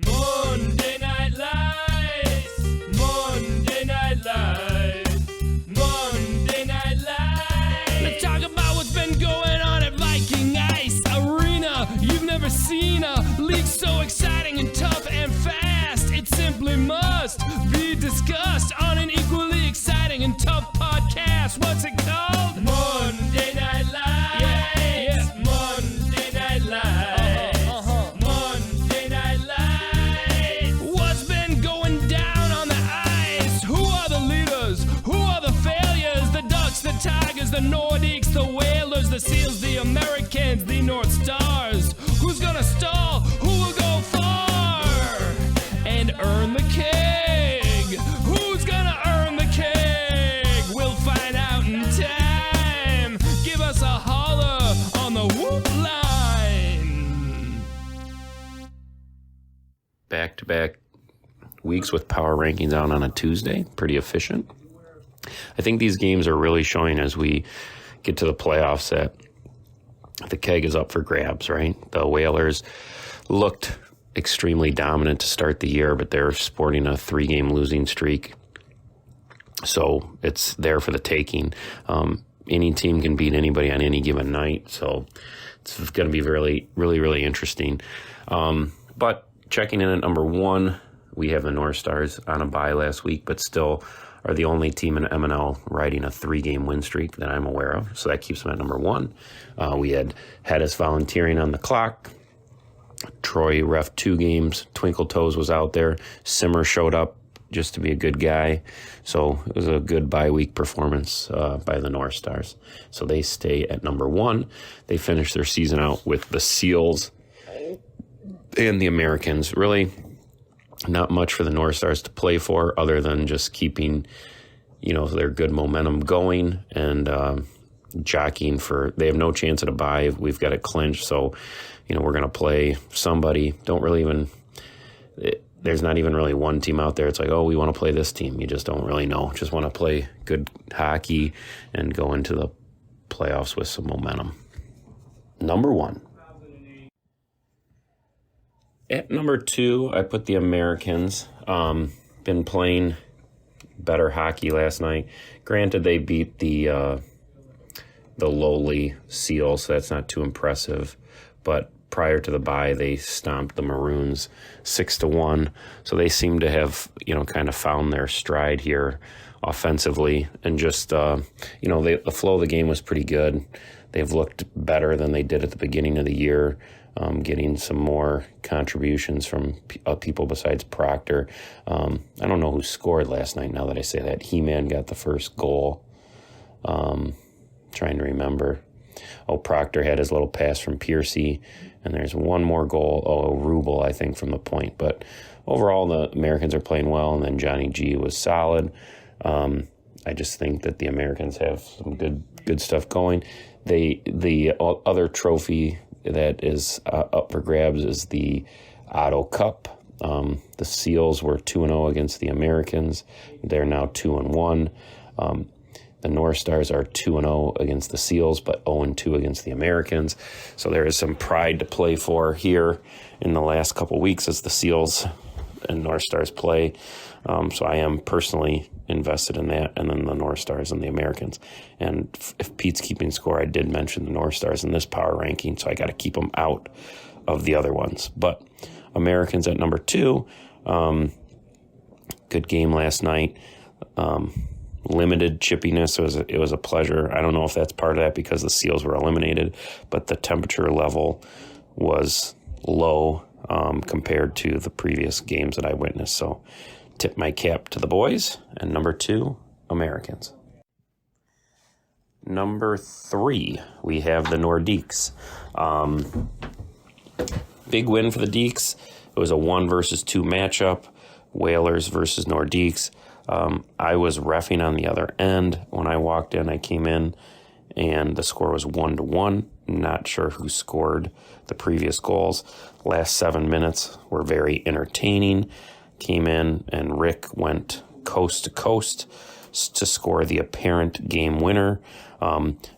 Monday Night Lights, Monday Night Lights, Monday Night Lights. Let's talk about what's been going on at Viking Ice Arena. You've never seen a league so exciting and tough and fast. It simply must be discussed on an equally exciting and tough podcast. What's it called? Monday Night Lights. Yeah. Monday Night Lights. Tigers, the Nordiques, the Whalers, the Seals, the Americans, the North Stars. Who's gonna stall? Who will go far and earn the keg? Who's gonna earn the keg? We'll find out in time. Give us a holler on the whoop line. Back-to-back weeks with power rankings out on a Tuesday. Pretty efficient. I think these games are really showing as we get to the playoffs that the keg is up for grabs, right? The Whalers looked extremely dominant to start the year, but they're sporting a 3-game losing streak. So it's there for the taking. Any team can beat anybody on any given night. So it's going to be really interesting. But checking in at number 1, we have the North Stars on a bye last week, but still are the only team in MNL riding a 3-game win streak that I'm aware of. So that keeps them at number 1. We had us volunteering on the clock. Troy ref 2 games. Twinkle Toes was out there. Simmer showed up just to be a good guy. So it was a good bye-week performance by the North Stars. So they stay at number 1. They finish their season out with the Seals and the Americans. Really not much for the North Stars to play for other than just keeping, their good momentum going and jockeying for. They have no chance at a bye. We've got it clinched, so we're going to play somebody. There's not even really one team out there. It's like, oh, we want to play this team. You just don't really know. Just want to play good hockey and go into the playoffs with some momentum. Number 1. At number 2, I put the Americans. Been playing better hockey last night. Granted, they beat the lowly Seals, so that's not too impressive. But prior to the bye, they stomped the Maroons 6-1. So they seem to have, kind of found their stride here offensively. And just, the flow of the game was pretty good. They've looked better than they did at the beginning of the year. Getting some more contributions from people besides Proctor. I don't know who scored last night now that I say that. He-Man got the first goal. Trying to remember. Proctor had his little pass from Piercy. And there's one more goal. Rubel, I think, from the point. But overall, the Americans are playing well. And then Johnny G was solid. I just think that the Americans have some good stuff going. The other trophy that is up for grabs is the Otto Cup. The Seals were 2-0 against the Americans. They're now 2-1. The North Stars are 2-0 against the Seals, but 0-2 against the Americans. So there is some pride to play for here in the last couple weeks as the Seals and North Stars play. So I am personally invested in that, and then the North Stars and the Americans. And if Pete's keeping score, I did mention the North Stars in this power ranking, so I got to keep them out of the other ones. But Americans at number 2, good game last night. Limited chippiness. It was a pleasure. I don't know if that's part of that because the Seals were eliminated, but the temperature level was low compared to the previous games that I witnessed. So tip my cap to the boys. And number 2, Americans. Number 3, we have the Nordiques. Big win for the Deeks. It was a 1 versus 2 matchup. Whalers versus Nordiques. I was reffing on the other end. When I walked in, I came in, and the score was 1-1. Not sure who scored the previous goals. Last 7 minutes were very entertaining. Came in, and Rick went coast to coast to score the apparent game winner.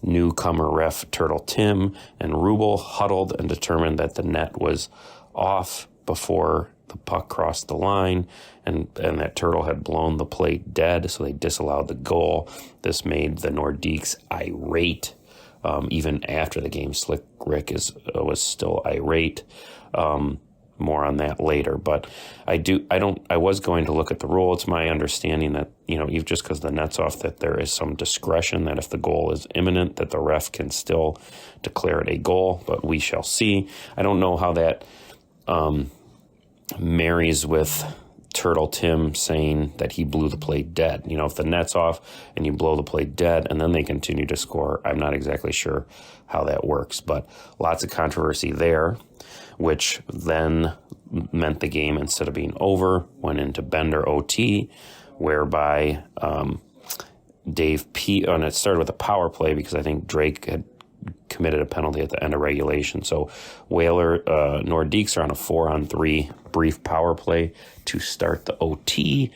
Newcomer ref Turtle Tim and Rubel huddled and determined that the net was off before the puck crossed the line, and that Turtle had blown the plate dead, so they disallowed the goal. This made the Nordiques irate. Even after the game, Slick Rick was still irate. More on that later, but I was going to look at the rule. It's my understanding that, even just because the net's off, that there is some discretion that if the goal is imminent, that the ref can still declare it a goal, but we shall see. I don't know how that marries with Turtle Tim saying that he blew the play dead. If the net's off and you blow the play dead and then they continue to score, I'm not exactly sure how that works, but lots of controversy there, which then meant the game, instead of being over, went into Bender OT, whereby Dave P. And it started with a power play because I think Drake had committed a penalty at the end of regulation. So Nordiques are on a 4-on-3 brief power play to start the OT.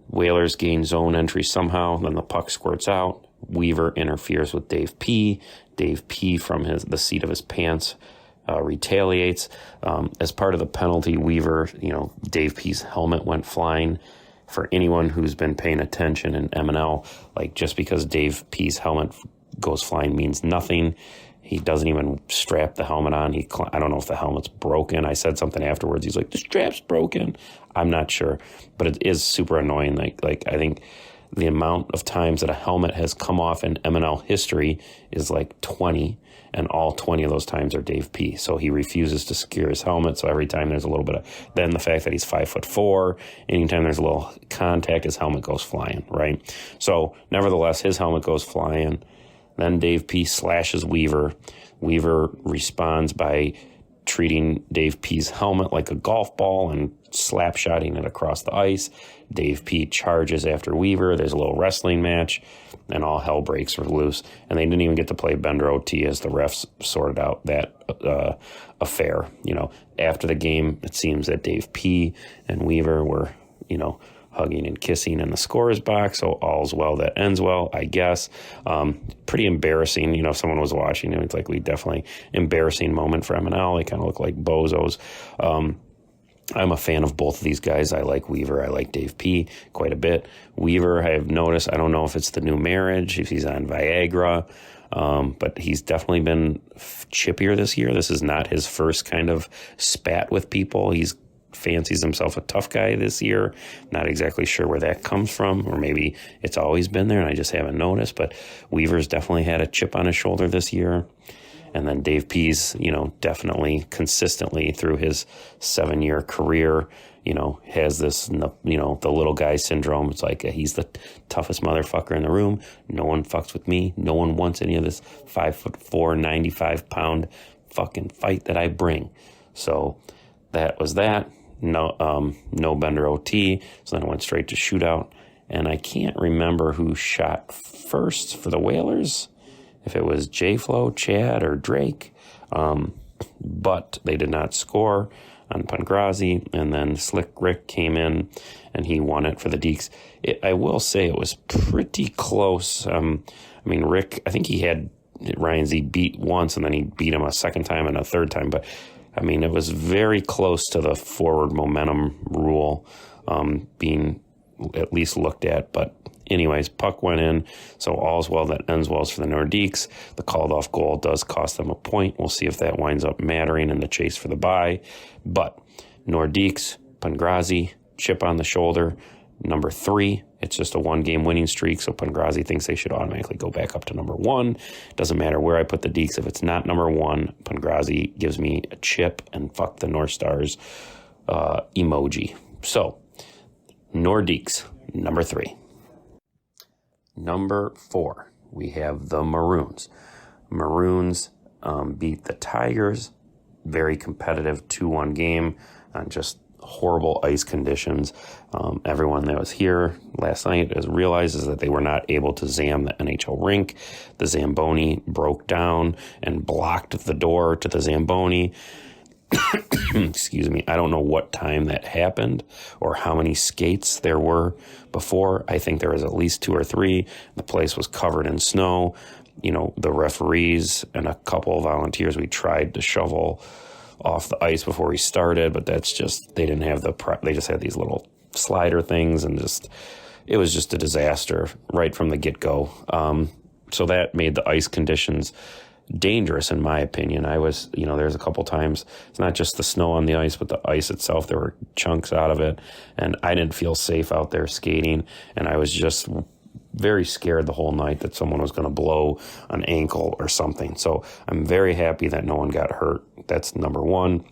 Whalers gain zone entry somehow, then the puck squirts out. Weaver interferes with Dave P. Dave P. from the seat of his pants retaliates. As part of the penalty, Weaver, Dave P's helmet went flying. For anyone who's been paying attention in MNL, just because Dave P's helmet goes flying means nothing. He doesn't even strap the helmet on. I don't know if the helmet's broken. I said something afterwards. He's like, the strap's broken. I'm not sure, but it is super annoying. Like I think the amount of times that a helmet has come off in MNL history is 20, and all 20 of those times are Dave P. So he refuses to secure his helmet. So every time there's a little bit of, then the fact that he's 5'4", anytime there's a little contact, his helmet goes flying, right? So nevertheless, his helmet goes flying. Then Dave P slashes Weaver. Weaver responds by treating Dave P's helmet like a golf ball and slap-shotting it across the ice. Dave P charges after Weaver. There's a little wrestling match, and all hell breaks loose. And they didn't even get to play Bender OT as the refs sorted out that affair. After the game, it seems that Dave P and Weaver were, hugging and kissing in the scorer's box, so all's well that ends well, I guess. Pretty embarrassing, if someone was watching, it's definitely embarrassing moment for MNL. They kind of look like bozos. I'm a fan of both of these guys. I like Weaver. I like Dave P quite a bit. Weaver, I have noticed, I don't know if it's the new marriage, if he's on Viagra, but he's definitely been chippier this year. This is not his first kind of spat with people. He's fancies himself a tough guy this year. Not exactly sure where that comes from, or maybe it's always been there and I just haven't noticed, but Weaver's definitely had a chip on his shoulder this year. And then Dave P's, definitely consistently through his 7-year career, has this, the little guy syndrome. It's like he's the toughest motherfucker in the room. No one fucks with me. No one wants any of this 5'4", 95-pound fucking fight that I bring. So that was that. No Bender OT. So then it went straight to shootout. And I can't remember who shot first for the Whalers, if it was J-Flo, Chad, or Drake. But they did not score on Pangrazi. And then Slick Rick came in and he won it for the Deeks. I will say it was pretty close. Rick, I think he had Ryan Z beat once and then he beat him a second time and a third time. But it was very close to the forward momentum rule being at least looked at. But anyways, puck went in, so all's well that ends well for the Nordiques. The called off goal does cost them a point. We'll see if that winds up mattering in the chase for the bye. But Nordiques, Pangrazi, chip on the shoulder, number 3. It's just a 1-game winning streak, so Pangrazi thinks they should automatically go back up to number 1. Doesn't matter where I put the Deeks. If it's not number 1, Pangrazi gives me a chip and fuck the North Stars emoji. So, Nordiques, number 3. Number 4, we have the Maroons. Maroons beat the Tigers. Very competitive 2-1 game on just horrible ice conditions. Everyone that was here last night realizes that they were not able to zam the NHL rink. The Zamboni broke down and blocked the door to the Zamboni. Excuse me. I don't know what time that happened or how many skates there were before. I think there was at least 2 or 3. The place was covered in snow. The referees and a couple of volunteers, we tried to shovel off the ice before we started, but that's just, they didn't have they just had these little slider things, and it was just a disaster right from the get-go. So that made the ice conditions dangerous, in my opinion. There's a couple times, it's not just the snow on the ice, but the ice itself, there were chunks out of it, and I didn't feel safe out there skating, and I was just very scared the whole night that someone was going to blow an ankle or something. So I'm very happy that no one got hurt. That's number one.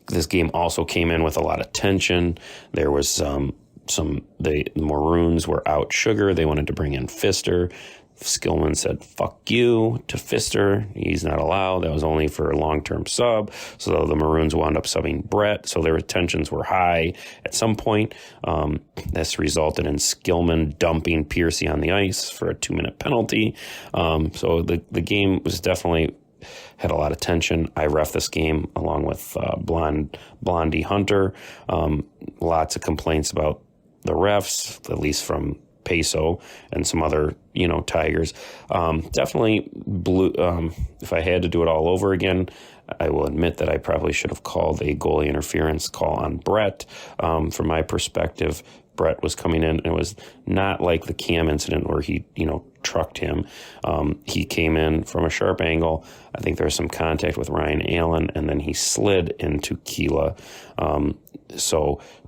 This game also came in with a lot of tension. There was the Maroons were out Sugar. They wanted to bring in Pfister. Skillman said, fuck you to Pfister. He's not allowed. That was only for a long-term sub. So the Maroons wound up subbing Brett. So their tensions were high at some point. This resulted in Skillman dumping Piercy on the ice for a 2-minute penalty. So the game was definitely had a lot of tension. I ref this game along with Blondie Hunter. Lots of complaints about the refs, at least from Peso and some other, Tigers. Definitely blue. If I had to do it all over again, I will admit that I probably should have called a goalie interference call on Brett. From my perspective, Brett was coming in. It was not like the Cam incident where he, trucked him. He came in from a sharp angle. I think there was some contact with Ryan Allen, and then he slid into Keela.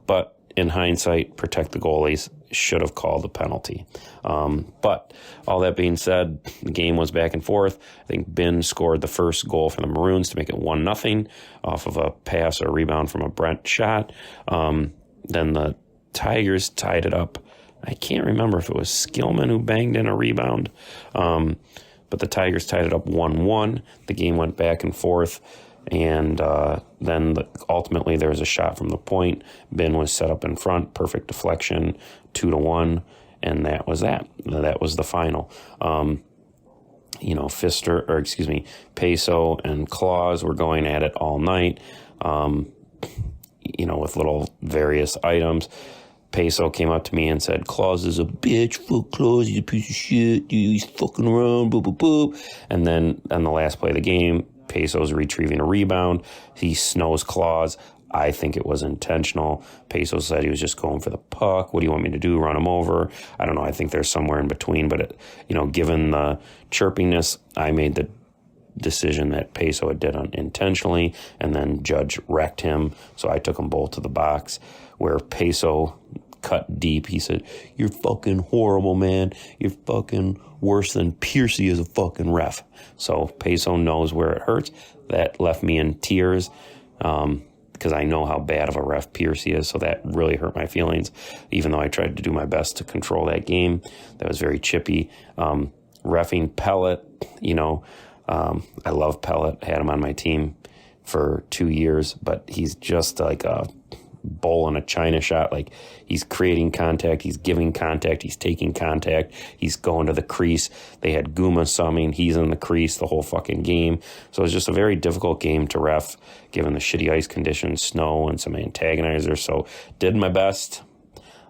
But in hindsight, protect the goalies, should have called the penalty. But all that being said, the game was back and forth. I think Ben scored the first goal for the Maroons to make it 1-0 off of a pass or rebound from a Brent shot. Then the Tigers tied it up. I can't remember if it was Skillman who banged in a rebound. But the Tigers tied it up 1-1. The game went back and forth. And then ultimately there was a shot from the point. Ben was set up in front, perfect deflection, 2-1, and that was that. That was the final. Peso and Claus were going at it all night, with little various items. Peso came up to me and said, Claus is a bitch, fuck Claus, he's a piece of shit, he's fucking around, boop, boop, boop. And then on the last play of the game, Peso's retrieving a rebound. He snows Claus. I think it was intentional. Peso said he was just going for the puck. What do you want me to do? Run him over? I don't know. I think there's somewhere in between. But, given the chirpiness, I made the decision that Peso had did intentionally, and then Judge wrecked him. So I took them both to the box where Peso cut deep. He said, you're fucking horrible, man. You're fucking worse than Piercy as a fucking ref. So Peso knows where it hurts. That left me in tears because I know how bad of a ref Piercy is. So that really hurt my feelings, even though I tried to do my best to control that game. That was very chippy. Reffing Pellet, I love Pellet. I had him on my team for 2 years, but he's just like a bowl in a china shot. Like, he's creating contact, he's giving contact, he's taking contact, he's going to the crease. They had Guma summing, he's in the crease the whole fucking game. So it was just a very difficult game to ref, given the shitty ice conditions, snow, and some antagonizers. So did my best.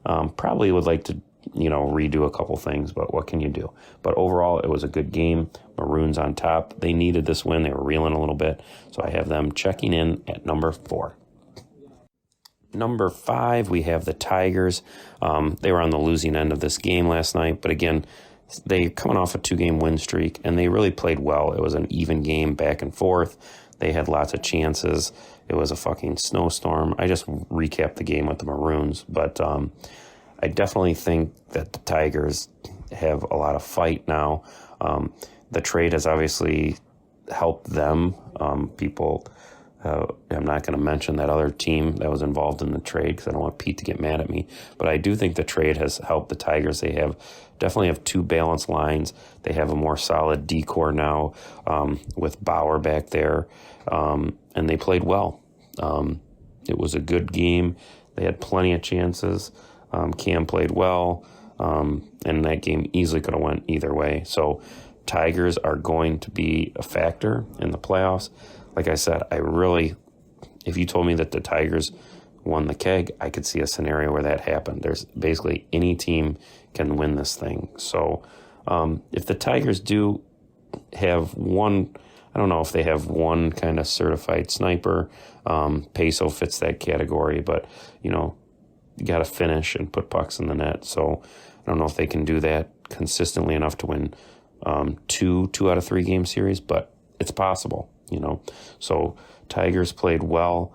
Probably would like to redo a couple things, but what can you do? But overall, it was a good game. Maroons on top. They needed this win. They were reeling a little bit. So I have them checking in at number 4. Number 5, we have the Tigers. They were on the losing end of this game last night, but again, they coming off a 2-game win streak, and they really played well. It was an even game back and forth. They had lots of chances. It was a fucking snowstorm. I just recapped the game with the Maroons, but I definitely think that the Tigers have a lot of fight now. The trade has obviously helped them. I'm not going to mention that other team that was involved in the trade because I don't want Pete to get mad at me. But I do think the trade has helped the Tigers. They definitely have 2 balanced lines. They have a more solid D-core now with Bauer back there, and they played well. It was a good game. They had plenty of chances. Cam played well, and that game easily could have went either way. So Tigers are going to be a factor in the playoffs. Like I said, if you told me that the Tigers won the keg, I could see a scenario where that happened. There's basically any team can win this thing. So if the Tigers do have one, I don't know if they have one kind of certified sniper. Peso fits that category, but, you got to finish and put pucks in the net. So I don't know if they can do that consistently enough to win two out of 3 game series, but it's possible, So Tigers played well.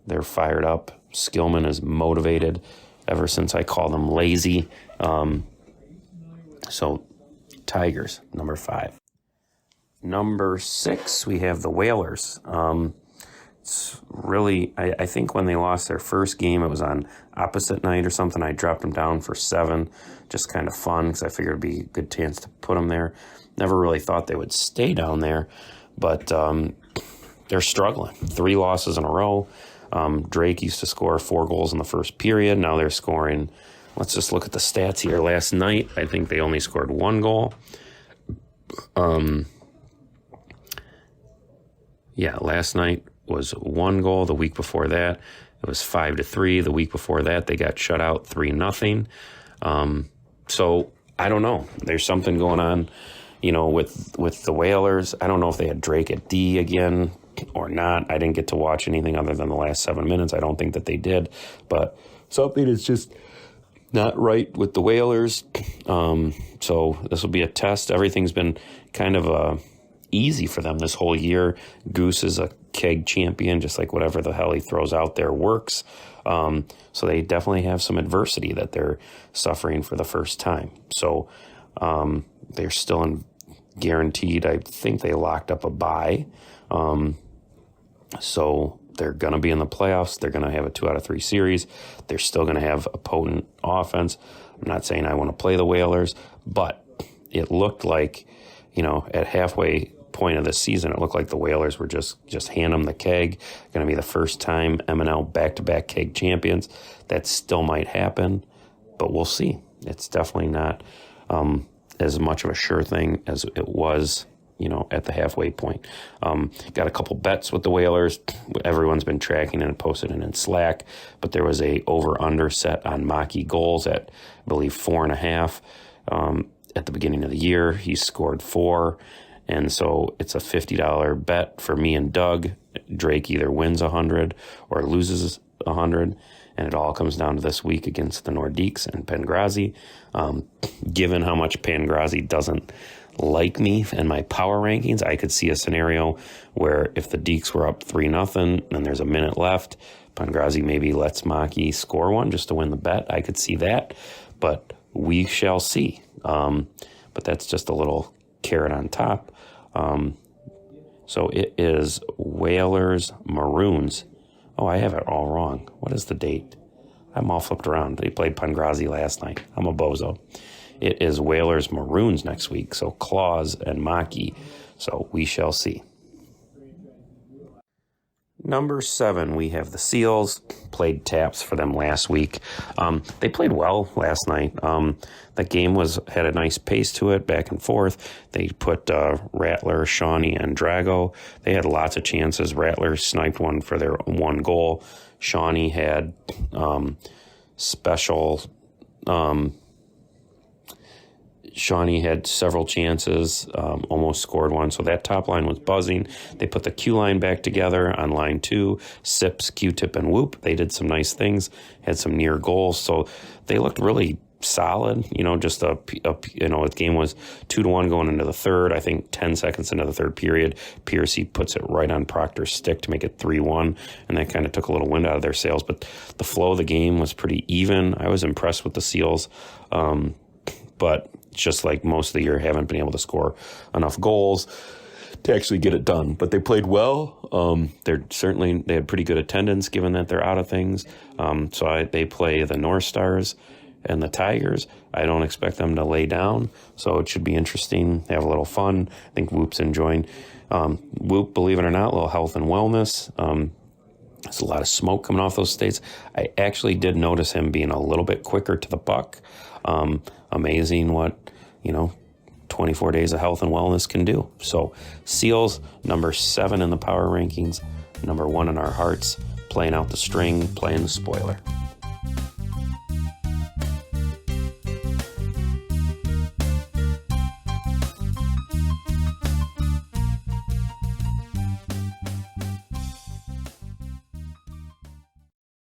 They're fired up. Skillman is motivated ever since I called them lazy. So Tigers, number 5. Number 6, we have the Whalers. It's really, I think when they lost their first game, it was on opposite night or something. I dropped them down for 7, just kind of fun because I figured it'd be a good chance to put them there. Never really thought they would stay down there, but they're struggling. 3 losses in a row. Drake used to score 4 goals in the first period. Now they're scoring, let's just look at the stats here. Last night, I think they only scored 1 goal. Last night was 1 goal. The week before that, it was 5-3. The week before that, they got shut out 3-0. So I don't know. There's something going on, with the Whalers. I don't know if they had Drake at D again or not. I didn't get to watch anything other than the last 7 minutes. I don't think that they did, but something is just not right with the Whalers. So this will be a test. Everything's been kind of easy for them this whole year. Goose is a keg champion, just like whatever the hell he throws out there works. So they definitely have some adversity that they're suffering for the first time. So they're still guaranteed. I think they locked up a bye. So they're going to be in the playoffs. They're going to have a 2 out of 3 series. They're still going to have a potent offense. I'm not saying I want to play the Whalers, but it looked like, at halfway point of the season, it looked like the Whalers were just hand them the keg. Going to be the first time MNL back-to-back keg champions. That still might happen, but we'll see. It's definitely not as much of a sure thing as it was, at the halfway point. Got a couple bets with the Whalers. Everyone's been tracking and posted it in Slack, but there was a over-under set on Maki goals at, I believe, 4.5. At the beginning of the year, he scored 4. And so it's a $50 bet for me and Doug. Drake either wins 100 or loses 100. And it all comes down to this week against the Nordiques and Pangrazi. Given how much Pangrazi doesn't like me and my power rankings, I could see a scenario where if the Deeks were up 3-0 and there's a minute left, Pangrazi maybe lets Maki score 1 just to win the bet. I could see that, but we shall see. But that's just a little carrot on top. So it is Whalers Maroons. Oh, I have it all wrong. What is the date? I'm all flipped around. They played Pangrazi last night. I'm a bozo. It is Whalers Maroons next week. So Claus and Maki. So we shall see. Number 7, we have the Seals. Played taps for them last week. They played well last night. The game had a nice pace to it, back and forth. They put Rattler, Shawnee, and Drago. They had lots of chances. Rattler sniped one for their 1 goal. Shawnee had Shawnee had several chances, almost scored 1. So that top line was buzzing. They put the Q line back together on line 2. Sips, Q-tip, and Whoop. They did some nice things, had some near goals. So they looked really solid. The game was 2-1 going into the third. I think 10 seconds into the third period, Piercy puts it right on Proctor's stick to make it 3-1. And that kind of took a little wind out of their sails. But the flow of the game was pretty even. I was impressed with the Seals. But just like most of the year, haven't been able to score enough goals to actually get it done. But they played well. They had pretty good attendance given that they're out of things. They play the North Stars and the Tigers. I don't expect them to lay down, so it should be interesting. They have a little fun. I think Whoop's enjoying. Whoop, believe it or not, a little health and wellness. There's a lot of smoke coming off those states. I actually did notice him being a little bit quicker to the puck. Amazing what, 24 days of health and wellness can do. So Seals, number 7 in the power rankings, number 1 in our hearts, playing out the string, playing the spoiler.